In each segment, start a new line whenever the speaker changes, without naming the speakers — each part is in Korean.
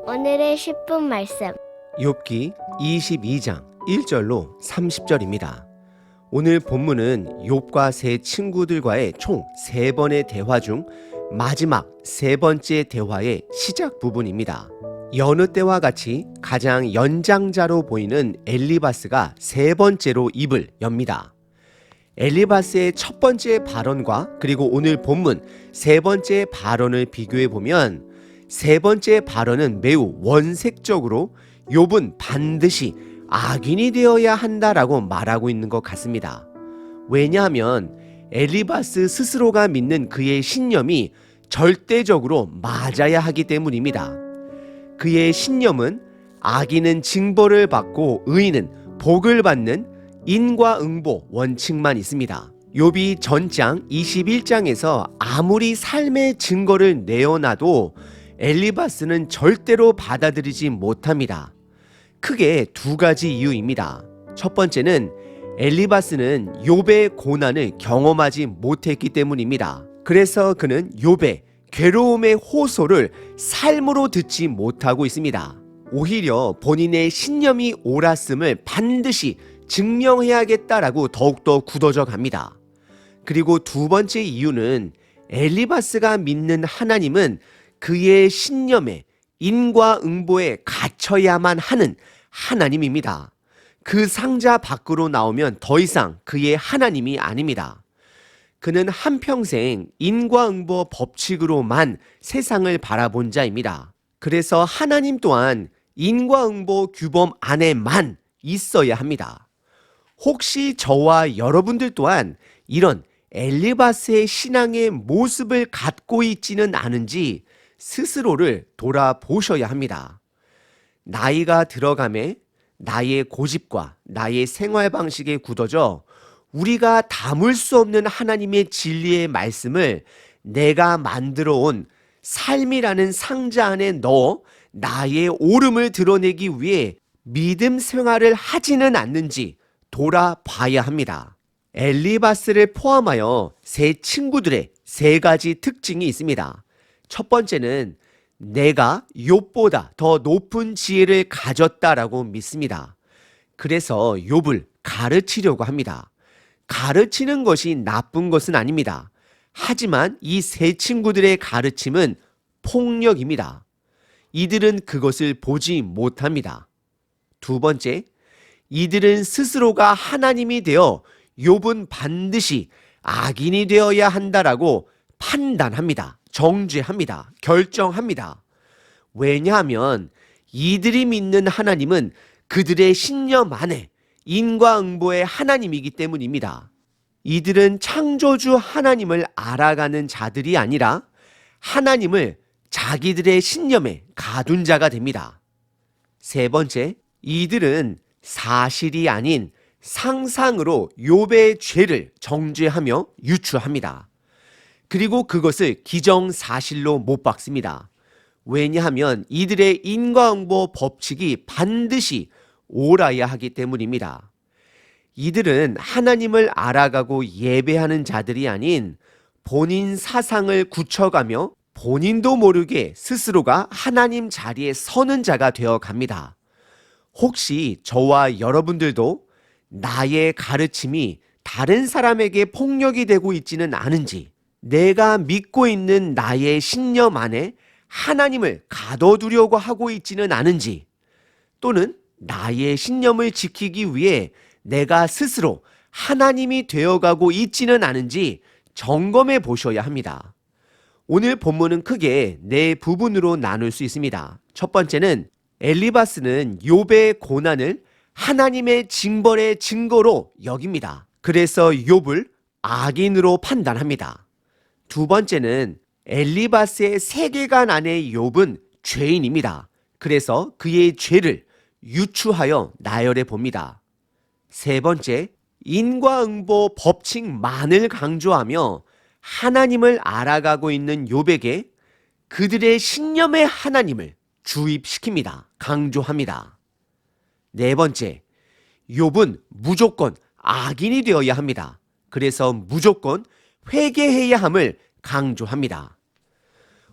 오늘의 10분 말씀.
욥기 22장 1절로 30절입니다. 오늘 본문은 욥과 세 친구들과의 총 3번의 대화 중 마지막 3번째 대화의 시작 부분입니다. 여느 때와 같이 가장 연장자로 보이는 엘리바스가 3번째로 입을 엽니다. 엘리바스의 첫 번째 발언과 그리고 오늘 본문 3번째 발언을 비교해 보면 3번째 발언은 매우 원색적으로 욥은 반드시 악인이 되어야 한다라고 말하고 있는 것 같습니다. 왜냐하면 엘리바스 스스로가 믿는 그의 신념이 절대적으로 맞아야 하기 때문입니다. 그의 신념은 악인은 징벌을 받고 의인은 복을 받는 인과응보 원칙만 있습니다. 욥이 전장 21장에서 아무리 삶의 증거를 내어놔도 엘리바스는 절대로 받아들이지 못합니다. 크게 2가지 이유입니다. 첫 번째는 엘리바스는 욥의 고난을 경험하지 못했기 때문입니다. 그래서 그는 욥의 괴로움의 호소를 삶으로 듣지 못하고 있습니다. 오히려 본인의 신념이 옳았음을 반드시 증명해야겠다라고 더욱더 굳어져 갑니다. 그리고 2번째 이유는 엘리바스가 믿는 하나님은 그의 신념에 인과응보에 갇혀야만 하는 하나님입니다. 그 상자 밖으로 나오면 더 이상 그의 하나님이 아닙니다. 그는 한평생 인과응보 법칙으로만 세상을 바라본 자입니다. 그래서 하나님 또한 인과응보 규범 안에만 있어야 합니다. 혹시 저와 여러분들 또한 이런 엘리바스의 신앙의 모습을 갖고 있지는 않은지 스스로를 돌아보셔야 합니다. 나이가 들어가매 나의 고집과 나의 생활 방식에 굳어져 우리가 담을 수 없는 하나님의 진리의 말씀을 내가 만들어 온 삶이라는 상자 안에 넣어 나의 옳음을 드러내기 위해 믿음 생활을 하지는 않는지 돌아봐야 합니다. 엘리바스를 포함하여 세 친구들의 3가지 특징이 있습니다. 첫 번째는 내가 욥보다 더 높은 지혜를 가졌다라고 믿습니다. 그래서 욥을 가르치려고 합니다. 가르치는 것이 나쁜 것은 아닙니다. 하지만 이 세 친구들의 가르침은 폭력입니다. 이들은 그것을 보지 못합니다. 2번째, 이들은 스스로가 하나님이 되어 욥은 반드시 악인이 되어야 한다라고 판단합니다. 정죄합니다. 결정합니다. 왜냐하면 이들이 믿는 하나님은 그들의 신념 안에 인과응보의 하나님이기 때문입니다. 이들은 창조주 하나님을 알아가는 자들이 아니라 하나님을 자기들의 신념에 가둔 자가 됩니다. 3번째, 이들은 사실이 아닌 상상으로 욥의 죄를 정죄하며 유추합니다. 그리고 그것을 기정사실로 못 박습니다. 왜냐하면 이들의 인과응보 법칙이 반드시 옳아야 하기 때문입니다. 이들은 하나님을 알아가고 예배하는 자들이 아닌 본인 사상을 굳혀가며 본인도 모르게 스스로가 하나님 자리에 서는 자가 되어 갑니다. 혹시 저와 여러분들도 나의 가르침이 다른 사람에게 폭력이 되고 있지는 않은지, 내가 믿고 있는 나의 신념 안에 하나님을 가둬두려고 하고 있지는 않은지, 또는 나의 신념을 지키기 위해 내가 스스로 하나님이 되어가고 있지는 않은지 점검해 보셔야 합니다. 오늘 본문은 크게 4부분으로 나눌 수 있습니다. 첫 번째는 엘리바스는 욥의 고난을 하나님의 징벌의 증거로 여깁니다. 그래서 욥을 악인으로 판단합니다. 2번째는 엘리바스의 세계관 안의 욥은 죄인입니다. 그래서 그의 죄를 유추하여 나열해 봅니다. 3번째, 인과응보 법칙만을 강조하며 하나님을 알아가고 있는 욥에게 그들의 신념의 하나님을 주입시킵니다. 강조합니다. 4번째, 욥은 무조건 악인이 되어야 합니다. 그래서 무조건 회개해야 함을 강조합니다.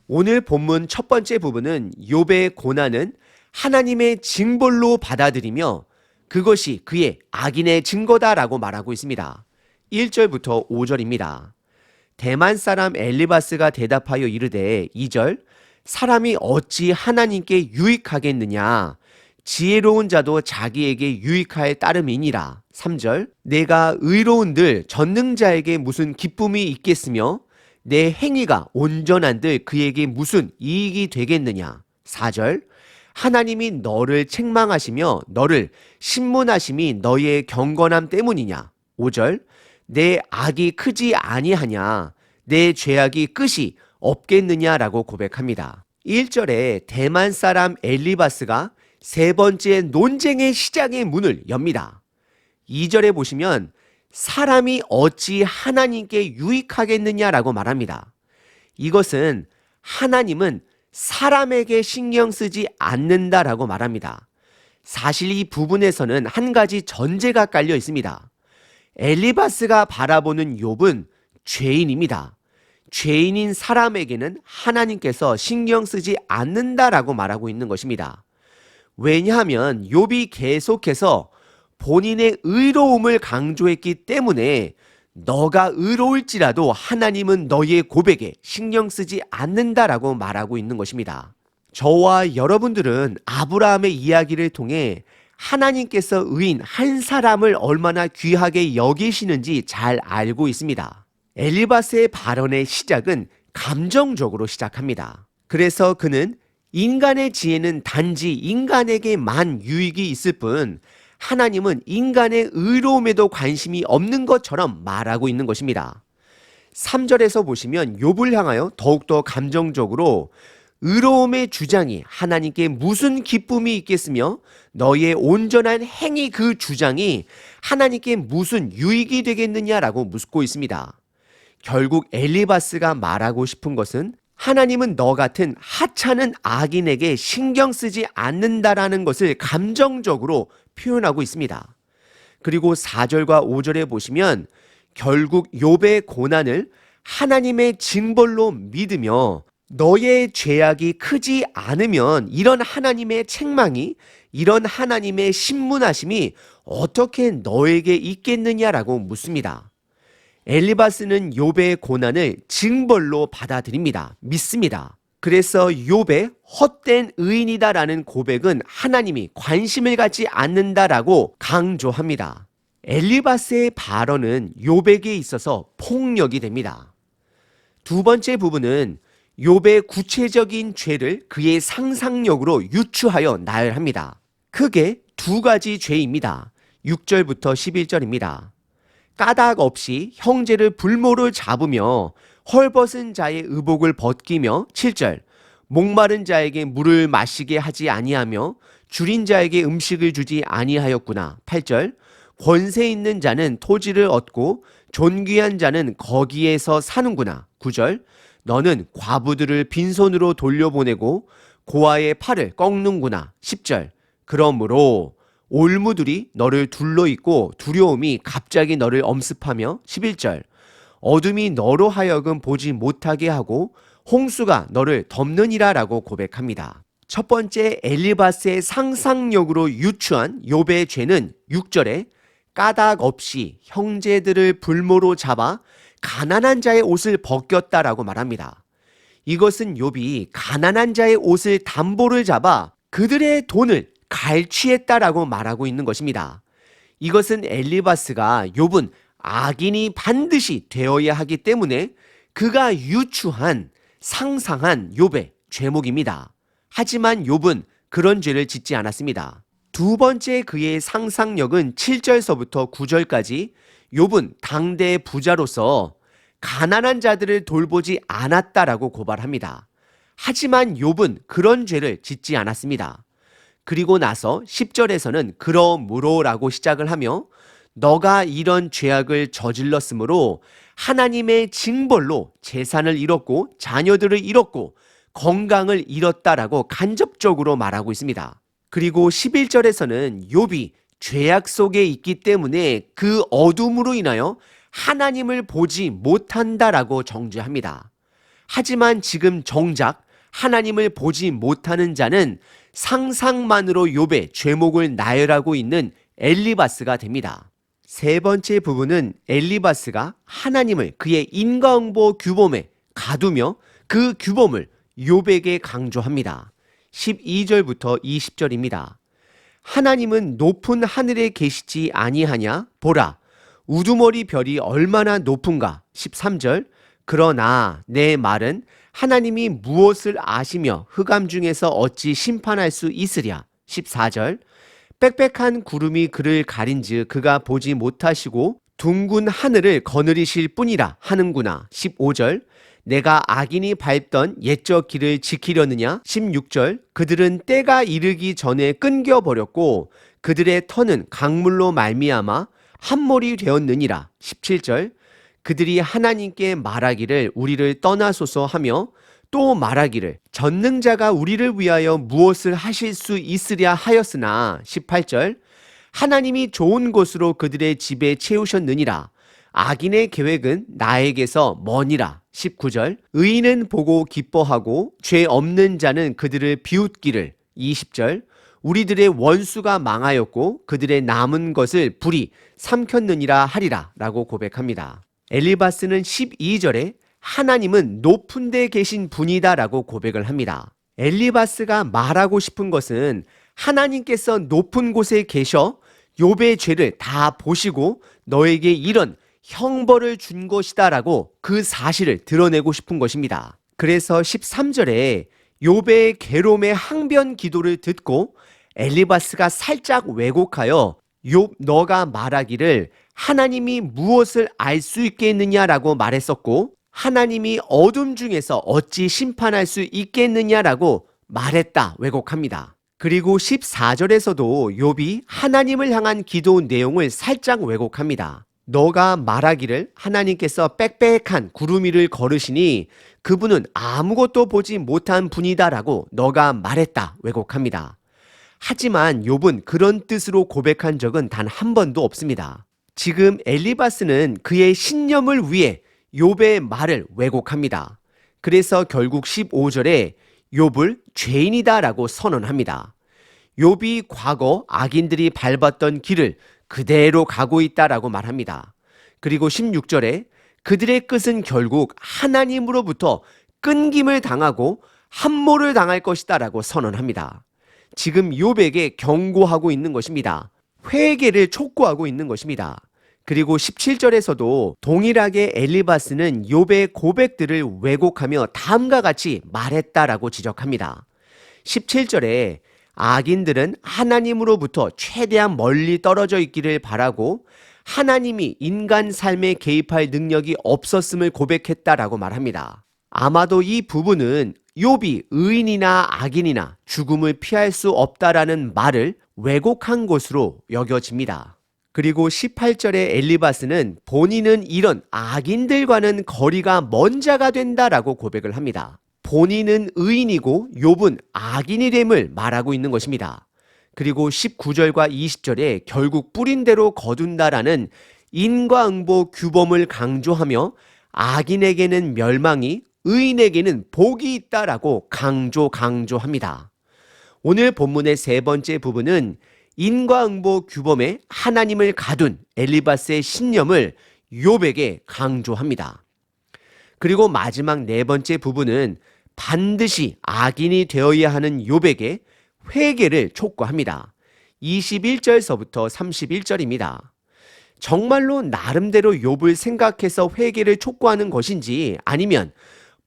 오늘 본문 첫 번째 부분은 욥의 고난은 하나님의 징벌로 받아들이며 그것이 그의 악인의 증거다라고 말하고 있습니다. 1절부터 5절입니다. 대만 사람 엘리바스가 대답하여 이르되 2절 사람이 어찌 하나님께 유익하겠느냐 지혜로운 자도 자기에게 유익할 따름이니라. 3절 내가 의로운들 전능자에게 무슨 기쁨이 있겠으며 내 행위가 온전한들 그에게 무슨 이익이 되겠느냐. 4절 하나님이 너를 책망하시며 너를 신문하심이 너의 경건함 때문이냐. 5절 내 악이 크지 아니하냐 내 죄악이 끝이 없겠느냐라고 고백합니다. 1절에 대만 사람 엘리바스가 세 번째 논쟁의 시작의 문을 엽니다. 2절에 보시면 사람이 어찌 하나님께 유익하겠느냐라고 말합니다. 이것은 하나님은 사람에게 신경 쓰지 않는다라고 말합니다. 사실 이 부분에서는 한 가지 전제가 깔려 있습니다. 엘리바스가 바라보는 욥은 죄인입니다. 죄인인 사람에게는 하나님께서 신경 쓰지 않는다라고 말하고 있는 것입니다. 왜냐하면 욥이 계속해서 본인의 의로움을 강조했기 때문에 너가 의로울지라도 하나님은 너의 고백에 신경 쓰지 않는다라고 말하고 있는 것입니다. 저와 여러분들은 아브라함의 이야기를 통해 하나님께서 의인 한 사람을 얼마나 귀하게 여기시는지 잘 알고 있습니다. 엘리바스의 발언의 시작은 감정적으로 시작합니다. 그래서 그는 인간의 지혜는 단지 인간에게만 유익이 있을 뿐 하나님은 인간의 의로움에도 관심이 없는 것처럼 말하고 있는 것입니다. 3절에서 보시면 욥을 향하여 더욱더 감정적으로 의로움의 주장이 하나님께 무슨 기쁨이 있겠으며 너의 온전한 행위 그 주장이 하나님께 무슨 유익이 되겠느냐라고 묻고 있습니다. 결국 엘리바스가 말하고 싶은 것은 하나님은 너 같은 하찮은 악인에게 신경 쓰지 않는다라는 것을 감정적으로 표현하고 있습니다. 그리고 4절과 5절에 보시면 결국 욥의 고난을 하나님의 징벌로 믿으며 너의 죄악이 크지 않으면 이런 하나님의 책망이 이런 하나님의 신문하심이 어떻게 너에게 있겠느냐라고 묻습니다. 엘리바스는 욥의 고난을 징벌로 받아들입니다. 믿습니다. 그래서 욥의 헛된 의인이다라는 고백은 하나님이 관심을 갖지 않는다라고 강조합니다. 엘리바스의 발언은 욥에게 있어서 폭력이 됩니다. 두 번째 부분은 욥의 구체적인 죄를 그의 상상력으로 유추하여 나열합니다. 크게 두 가지 죄입니다. 6절부터 11절입니다. 까닭 없이 형제를 불모를 잡으며 헐벗은 자의 의복을 벗기며 7절 목마른 자에게 물을 마시게 하지 아니하며 줄인 자에게 음식을 주지 아니하였구나. 8절 권세 있는 자는 토지를 얻고 존귀한 자는 거기에서 사는구나. 9절 너는 과부들을 빈손으로 돌려보내고 고아의 팔을 꺾는구나. 10절 그러므로 올무들이 너를 둘러있고 두려움이 갑자기 너를 엄습하며 11절 어둠이 너로 하여금 보지 못하게 하고 홍수가 너를 덮느니라 라고 고백합니다. 첫 번째 엘리바스의 상상력으로 유추한 욥의 죄는 6절에 까닭 없이 형제들을 불모로 잡아 가난한 자의 옷을 벗겼다라고 말합니다. 이것은 욥이 가난한 자의 옷을 담보를 잡아 그들의 돈을 갈취했다라고 말하고 있는 것입니다. 이것은 엘리바스가 욥은 악인이 반드시 되어야 하기 때문에 그가 유추한 상상한 욥의 죄목입니다. 하지만 욥은 그런 죄를 짓지 않았습니다. 두 번째 그의 상상력은 7절서부터 9절까지 욥은 당대 부자로서 가난한 자들을 돌보지 않았다라고 고발합니다. 하지만 욥은 그런 죄를 짓지 않았습니다. 그리고 나서 10절에서는 그러므로라고 시작을 하며 너가 이런 죄악을 저질렀으므로 하나님의 징벌로 재산을 잃었고 자녀들을 잃었고 건강을 잃었다라고 간접적으로 말하고 있습니다. 그리고 11절에서는 욥이 죄악 속에 있기 때문에 그 어둠으로 인하여 하나님을 보지 못한다라고 정죄합니다. 하지만 지금 정작 하나님을 보지 못하는 자는 상상만으로 욥의 죄목을 나열하고 있는 엘리바스가 됩니다. 세 번째 부분은 엘리바스가 하나님을 그의 인과응보 규범에 가두며 그 규범을 욥에게 강조합니다. 12절부터 20절입니다. 하나님은 높은 하늘에 계시지 아니하냐? 보라, 우두머리 별이 얼마나 높은가? 13절. 그러나 내 말은 하나님이 무엇을 아시며 흑암 중에서 어찌 심판할 수 있으랴? 14절. 빽빽한 구름이 그를 가린즉 그가 보지 못하시고 둥근 하늘을 거느리실 뿐이라 하는구나. 15절. 내가 악인이 밟던 옛적 길을 지키려느냐? 16절. 그들은 때가 이르기 전에 끊겨버렸고 그들의 터는 강물로 말미암아 함몰이 되었느니라. 17절. 그들이 하나님께 말하기를 우리를 떠나소서 하며 또 말하기를 전능자가 우리를 위하여 무엇을 하실 수 있으랴 하였으나 18절. 하나님이 좋은 곳으로 그들의 집에 채우셨느니라. 악인의 계획은 나에게서 머니라. 19절. 의인은 보고 기뻐하고 죄 없는 자는 그들을 비웃기를. 20절. 우리들의 원수가 망하였고 그들의 남은 것을 불이 삼켰느니라 하리라 라고 고백합니다. 엘리바스는 12절에 하나님은 높은 데 계신 분이다 라고 고백을 합니다. 엘리바스가 말하고 싶은 것은 하나님께서 높은 곳에 계셔 욥의 죄를 다 보시고 너에게 이런 형벌을 준 것이다 라고 그 사실을 드러내고 싶은 것입니다. 그래서 13절에 욥의 괴로움의 항변 기도를 듣고 엘리바스가 살짝 왜곡하여 욥 너가 말하기를 하나님이 무엇을 알 수 있겠느냐라고 말했었고 하나님이 어둠 중에서 어찌 심판할 수 있겠느냐라고 말했다 왜곡합니다. 그리고 14절에서도 욥이 하나님을 향한 기도 내용을 살짝 왜곡합니다. 너가 말하기를 하나님께서 빽빽한 구름 위를 걸으시니 그분은 아무것도 보지 못한 분이다라고 너가 말했다 왜곡합니다. 하지만 욥은 그런 뜻으로 고백한 적은 단 한 번도 없습니다. 지금 엘리바스는 그의 신념을 위해 욥의 말을 왜곡합니다. 그래서 결국 15절에 욥을 죄인이다라고 선언합니다. 욥이 과거 악인들이 밟았던 길을 그대로 가고 있다라고 말합니다. 그리고 16절에 그들의 끝은 결국 하나님으로부터 끊김을 당하고 함몰을 당할 것이다라고 선언합니다. 지금 욥에게 경고하고 있는 것입니다. 회개를 촉구하고 있는 것입니다. 그리고 17절에서도 동일하게 엘리바스는 욥의 고백들을 왜곡하며 다음과 같이 말했다라고 지적합니다. 17절에 악인들은 하나님으로부터 최대한 멀리 떨어져 있기를 바라고 하나님이 인간 삶에 개입할 능력이 없었음을 고백했다라고 말합니다. 아마도 이 부분은 욥이 의인이나 악인이나 죽음을 피할 수 없다라는 말을 왜곡한 것으로 여겨집니다. 그리고 18절의 엘리바스는 본인은 이런 악인들과는 거리가 먼 자가 된다라고 고백을 합니다. 본인은 의인이고 욥은 악인이 됨을 말하고 있는 것입니다. 그리고 19절과 20절에 결국 뿌린 대로 거둔다라는 인과응보 규범을 강조하며 악인에게는 멸망이 의인에게는 복이 있다라고 강조합니다. 오늘 본문의 세 번째 부분은 인과응보 규범에 하나님을 가둔 엘리바스의 신념을 욥에게 강조합니다. 그리고 마지막 네 번째 부분은 반드시 악인이 되어야 하는 욥에게 회개를 촉구합니다. 21절서부터 31절입니다. 정말로 나름대로 욥을 생각해서 회개를 촉구하는 것인지 아니면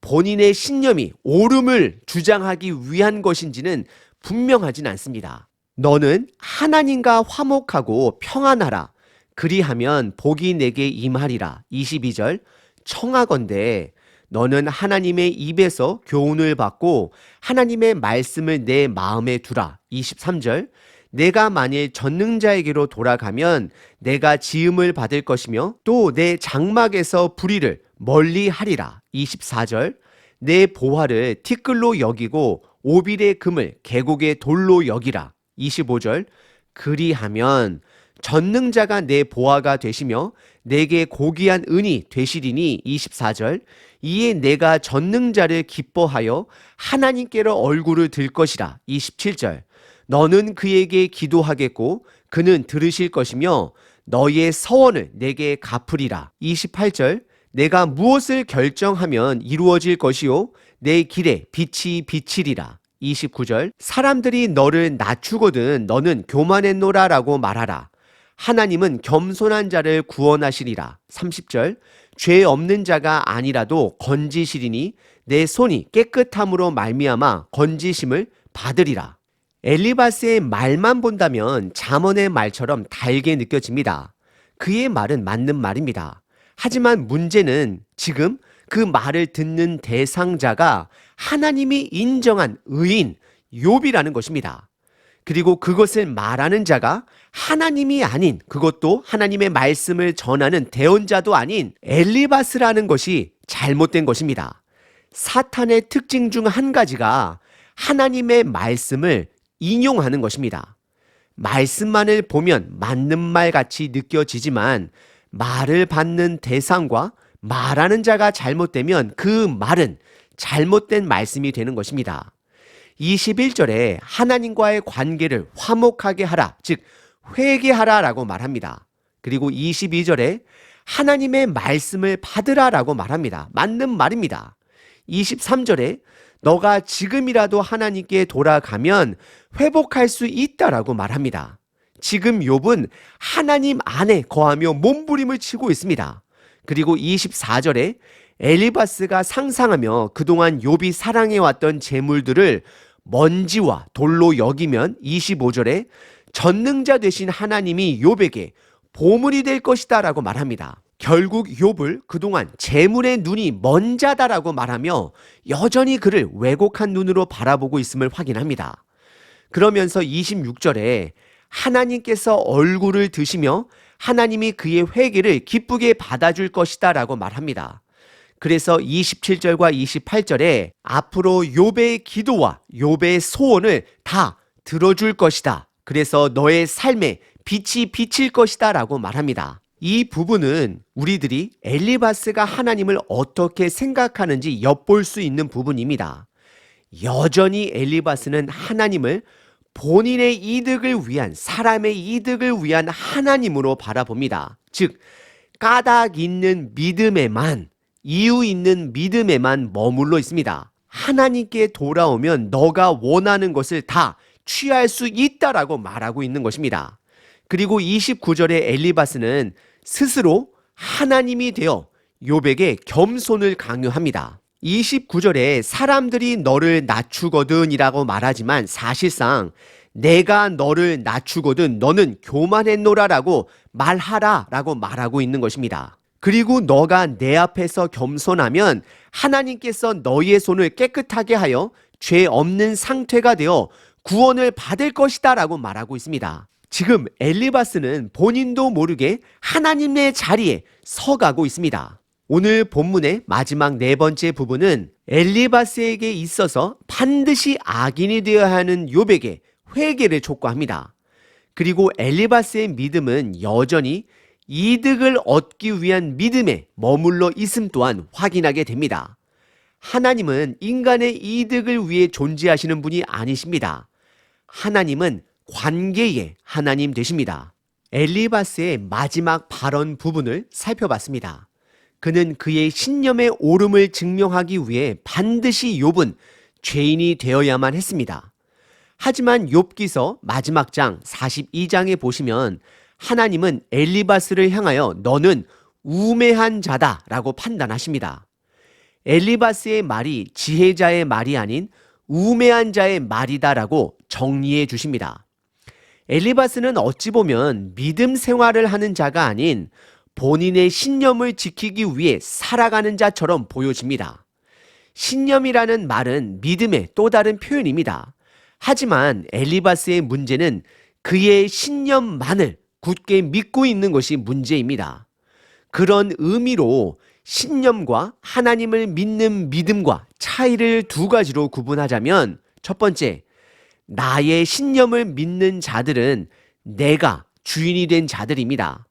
본인의 신념이 옳음을 주장하기 위한 것인지는 분명하진 않습니다. 너는 하나님과 화목하고 평안하라. 그리하면 복이 내게 임하리라. 22절. 청하건대 너는 하나님의 입에서 교훈을 받고 하나님의 말씀을 내 마음에 두라. 23절. 내가 만일 전능자에게로 돌아가면 내가 지음을 받을 것이며 또 내 장막에서 불의를 멀리 하리라. 24절. 내 보화를 티끌로 여기고 오빌의 금을 계곡의 돌로 여기라. 25절. 그리하면 전능자가 내 보화가 되시며 내게 고귀한 은이 되시리니 24절. 이에 내가 전능자를 기뻐하여 하나님께로 얼굴을 들 것이라 27절. 너는 그에게 기도하겠고 그는 들으실 것이며 너의 서원을 내게 갚으리라 28절. 내가 무엇을 결정하면 이루어질 것이요 내 길에 빛이 비치리라 29절. 사람들이 너를 낮추거든 너는 교만했노라 라고 말하라. 하나님은 겸손한 자를 구원하시리라 30절. 죄 없는 자가 아니라도 건지시리니 내 손이 깨끗함으로 말미암아 건지심을 받으리라. 엘리바스의 말만 본다면 잠언의 말처럼 달게 느껴집니다. 그의 말은 맞는 말입니다. 하지만 문제는 지금 그 말을 듣는 대상자가 하나님이 인정한 의인 욥이라는 것입니다. 그리고 그것을 말하는 자가 하나님이 아닌, 그것도 하나님의 말씀을 전하는 대언자도 아닌 엘리바스라는 것이 잘못된 것입니다. 사탄의 특징 중 한 가지가 하나님의 말씀을 인용하는 것입니다. 말씀만을 보면 맞는 말 같이 느껴지지만 말을 받는 대상과 말하는 자가 잘못되면 그 말은 잘못된 말씀이 되는 것입니다. 21절에 하나님과의 관계를 화목하게 하라, 즉 회개하라 라고 말합니다. 그리고 22절에 하나님의 말씀을 받으라 라고 말합니다. 맞는 말입니다. 23절에 너가 지금이라도 하나님께 돌아가면 회복할 수 있다라고 말합니다. 지금 욥은 하나님 안에 거하며 몸부림을 치고 있습니다. 그리고 24절에 엘리바스가 상상하며 그동안 욥이 사랑해왔던 재물들을 먼지와 돌로 여기면 25절에 전능자 되신 하나님이 욥에게 보물이 될 것이다 라고 말합니다. 결국 욥을 그동안 재물의 눈이 먼 자다라고 말하며 여전히 그를 왜곡한 눈으로 바라보고 있음을 확인합니다. 그러면서 26절에 하나님께서 얼굴을 드시며 하나님이 그의 회개를 기쁘게 받아줄 것이다 라고 말합니다. 그래서 27절과 28절에 앞으로 욥의 기도와 욥의 소원을 다 들어줄 것이다. 그래서 너의 삶에 빛이 비칠 것이다 라고 말합니다. 이 부분은 우리들이 엘리바스가 하나님을 어떻게 생각하는지 엿볼 수 있는 부분입니다. 여전히 엘리바스는 하나님을 본인의 이득을 위한, 사람의 이득을 위한 하나님으로 바라봅니다. 즉 까닭 있는 믿음에만, 이유 있는 믿음에만 머물러 있습니다. 하나님께 돌아오면 너가 원하는 것을 다 취할 수 있다라고 말하고 있는 것입니다. 그리고 29절에 엘리바스는 스스로 하나님이 되어 욥에게 겸손을 강요합니다. 29절에 사람들이 너를 낮추거든 이라고 말하지만 사실상 내가 너를 낮추거든 너는 교만했노라 라고 말하라 라고 말하고 있는 것입니다. 그리고 너가 내 앞에서 겸손하면 하나님께서 너의 손을 깨끗하게 하여 죄 없는 상태가 되어 구원을 받을 것이다 라고 말하고 있습니다. 지금 엘리바스는 본인도 모르게 하나님의 자리에 서가고 있습니다. 오늘 본문의 마지막 네 번째 부분은 엘리바스에게 있어서 반드시 악인이 되어야 하는 욥에게 회개를 촉구합니다. 그리고 엘리바스의 믿음은 여전히 이득을 얻기 위한 믿음에 머물러 있음 또한 확인하게 됩니다. 하나님은 인간의 이득을 위해 존재하시는 분이 아니십니다. 하나님은 관계의 하나님 되십니다. 엘리바스의 마지막 발언 부분을 살펴봤습니다. 그는 그의 신념의 옳음을 증명하기 위해 반드시 욥은 죄인이 되어야만 했습니다. 하지만 욥기서 마지막 장 42장에 보시면 하나님은 엘리바스를 향하여 너는 우매한 자다라고 판단하십니다. 엘리바스의 말이 지혜자의 말이 아닌 우매한 자의 말이다라고 정리해 주십니다. 엘리바스는 어찌 보면 믿음 생활을 하는 자가 아닌 본인의 신념을 지키기 위해 살아가는 자처럼 보여집니다. 신념이라는 말은 믿음의 또 다른 표현입니다. 하지만 엘리바스의 문제는 그의 신념만을 굳게 믿고 있는 것이 문제입니다. 그런 의미로 신념과 하나님을 믿는 믿음과 차이를 두 가지로 구분하자면 첫 번째, 나의 신념을 믿는 자들은 내가 주인이 된 자들입니다.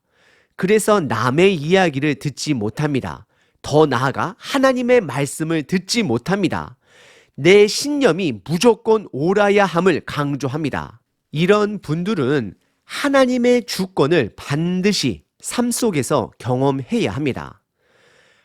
그래서 남의 이야기를 듣지 못합니다. 더 나아가 하나님의 말씀을 듣지 못합니다. 내 신념이 무조건 옳아야 함을 강조합니다. 이런 분들은 하나님의 주권을 반드시 삶 속에서 경험해야 합니다.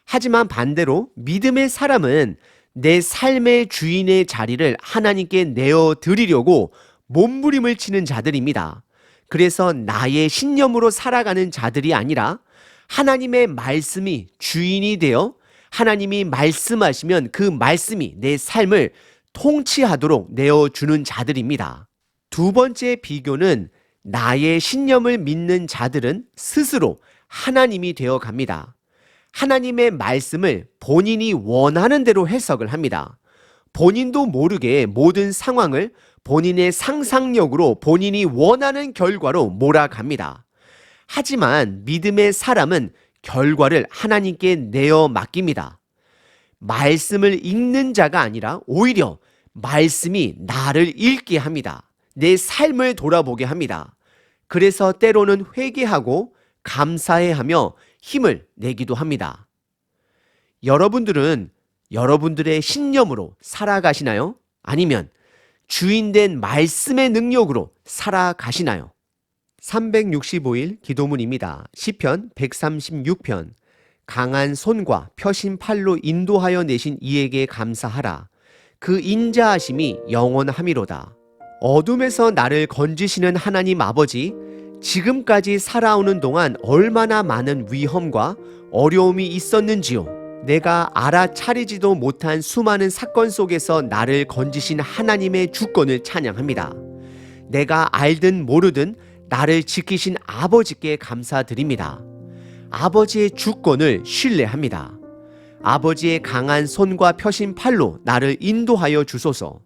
하지만 반대로 믿음의 사람은 내 삶의 주인의 자리를 하나님께 내어드리려고 몸부림을 치는 자들입니다. 그래서 나의 신념으로 살아가는 자들이 아니라 하나님의 말씀이 주인이 되어 하나님이 말씀하시면 그 말씀이 내 삶을 통치하도록 내어주는 자들입니다. 두 번째 비교는 나의 신념을 믿는 자들은 스스로 하나님이 되어 갑니다. 하나님의 말씀을 본인이 원하는 대로 해석을 합니다. 본인도 모르게 모든 상황을 본인의 상상력으로 본인이 원하는 결과로 몰아갑니다. 하지만 믿음의 사람은 결과를 하나님께 내어 맡깁니다. 말씀을 읽는 자가 아니라 오히려 말씀이 나를 읽게 합니다. 내 삶을 돌아보게 합니다. 그래서 때로는 회개하고 감사해하며 힘을 내기도 합니다. 여러분들은 여러분들의 신념으로 살아가시나요? 아니면 주인된 말씀의 능력으로 살아가시나요? 365일 기도문입니다. 시편 136편. 강한 손과 펴신 팔로 인도하여 내신 이에게 감사하라. 그 인자하심이 영원함이로다. 어둠에서 나를 건지시는 하나님 아버지, 지금까지 살아오는 동안 얼마나 많은 위험과 어려움이 있었는지요. 내가 알아차리지도 못한 수많은 사건 속에서 나를 건지신 하나님의 주권을 찬양합니다. 내가 알든 모르든 나를 지키신 아버지께 감사드립니다. 아버지의 주권을 신뢰합니다. 아버지의 강한 손과 펴신 팔로 나를 인도하여 주소서.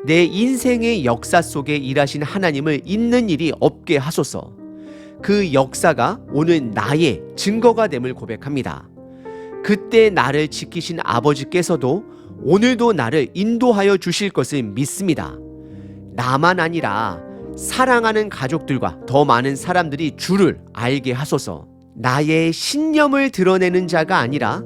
내 인생의 역사 속에 일하신 하나님을 잊는 일이 없게 하소서. 그 역사가 오늘 나의 증거가 됨을 고백합니다. 그때 나를 지키신 아버지께서도 오늘도 나를 인도하여 주실 것을 믿습니다. 나만 아니라 사랑하는 가족들과 더 많은 사람들이 주를 알게 하소서. 나의 신념을 드러내는 자가 아니라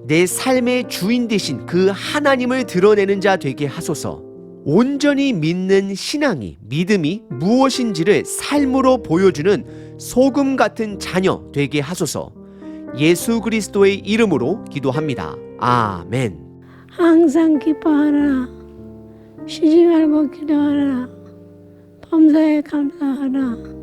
내 삶의 주인 되신 그 하나님을 드러내는 자 되게 하소서. 온전히 믿는 신앙이, 믿음이 무엇인지를 삶으로 보여주는 소금 같은 자녀 되게 하소서. 예수 그리스도의 이름으로 기도합니다. 아멘.
항상 기뻐하라. 쉬지 말고 기도하라. 범사에 감사하라.